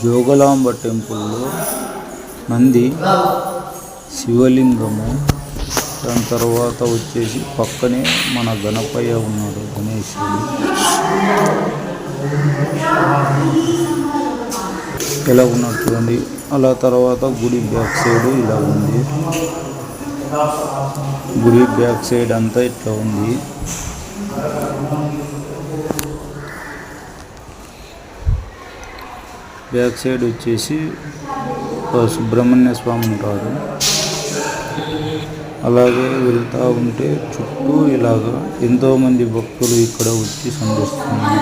జోగులాంబ టెంపుల్లో నంది, శివలింగము, దాని తర్వాత వచ్చేసి పక్కనే మన గణపయ్య ఉన్నాడు, గణేశుడు. ఎలా ఉన్నాడు చూడండి. అలా తర్వాత గుడి బ్యాక్ సైడ్ ఇలా ఉంది. గుడి బ్యాక్ సైడ్ అంతా ఇట్లా ఉంది. బ్యాక్ సైడ్ వచ్చేసి సుబ్రహ్మణ్య స్వామి ఉంటాడు. అలాగే వెళ్తూ ఉంటే చుట్టూ ఇలాగా ఎంతోమంది భక్తులు ఇక్కడ వచ్చి సందర్శిస్తున్నారు.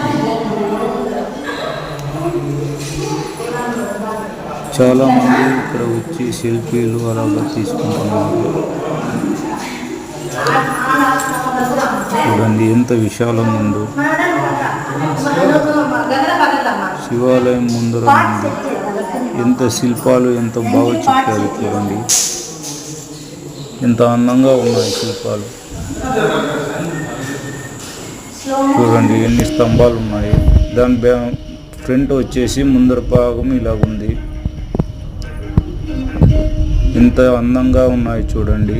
చాలామంది ఇక్కడ వచ్చి సెల్ఫీలు అలాగా తీసుకుంటున్నారు. చూడండి ఎంత విశాలంగా ఉందో. శివాలయం ముందర ఉంది. ఎంత శిల్పాలు ఎంత బాగా చెక్కారు చూడండి. ఎంత అందంగా ఉన్నాయి శిల్పాలు. చూడండి ఎన్ని స్తంభాలు ఉన్నాయి. దాని ఫ్రంట్ వచ్చేసి ముందర భాగం ఇలా ఉంది. ఎంత అందంగా ఉన్నాయి చూడండి.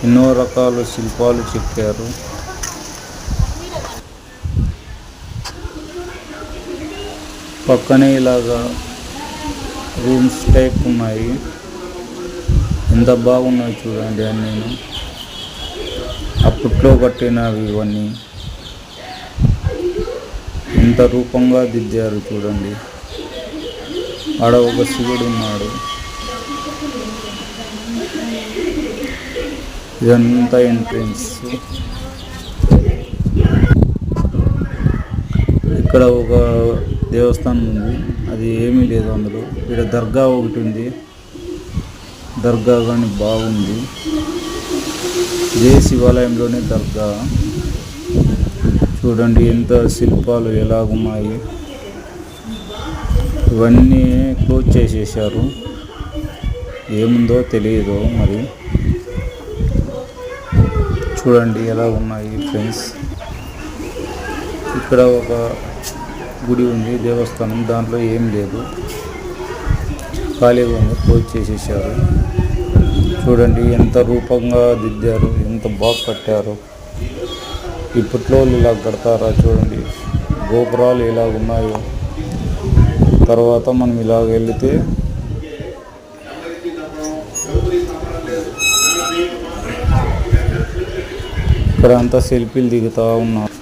ఎన్నో రకాల శిల్పాలు చెక్కారు. పక్కనే ఇలాగా రూమ్స్ టైప్ ఉన్నాయి. ఎంత బాగున్నాయి చూడండి. అన్నీ అప్పట్లో కట్టినవి ఇవన్నీ ఎంత రూపంగా దిద్దారు చూడండి. ఆడ ఒక శివుడు ఉన్నాడు. ఇదంతా ఎంట్రన్స్. ఇక్కడ ఒక దేవస్థానం ఉంది, అది ఏమీ లేదు అందులో. ఇక్కడ దర్గా ఒకటి ఉంది. దర్గా కానీ బాగుంది. ఇదే శివాలయంలోనే దర్గా. చూడండి ఎంత శిల్పాలు ఎలాగున్నాయి. ఇవన్నీ క్లోజ్ చేసేసారు. ఏముందో తెలియదు మరి. చూడండి ఎలా ఉన్నాయి ఫ్రెండ్స్. ఇక్కడ ఒక గుడి ఉంది, దేవస్థానం. దాంట్లో ఏం లేదు, ఖాళీగా ఉంది, క్లోజ్ చేసేసారు. చూడండి ఎంత రూపంగా దిద్దారు, ఎంత బాగా కట్టారు. ఇప్పట్లో ఇలా కడతారా చూడండి. గోపురాలు ఎలా ఉన్నాయో. తర్వాత మనం ఇలా వెళితే ఇక్కడ అంతా సెల్ఫీలు దిగుతూ ఉన్నారు.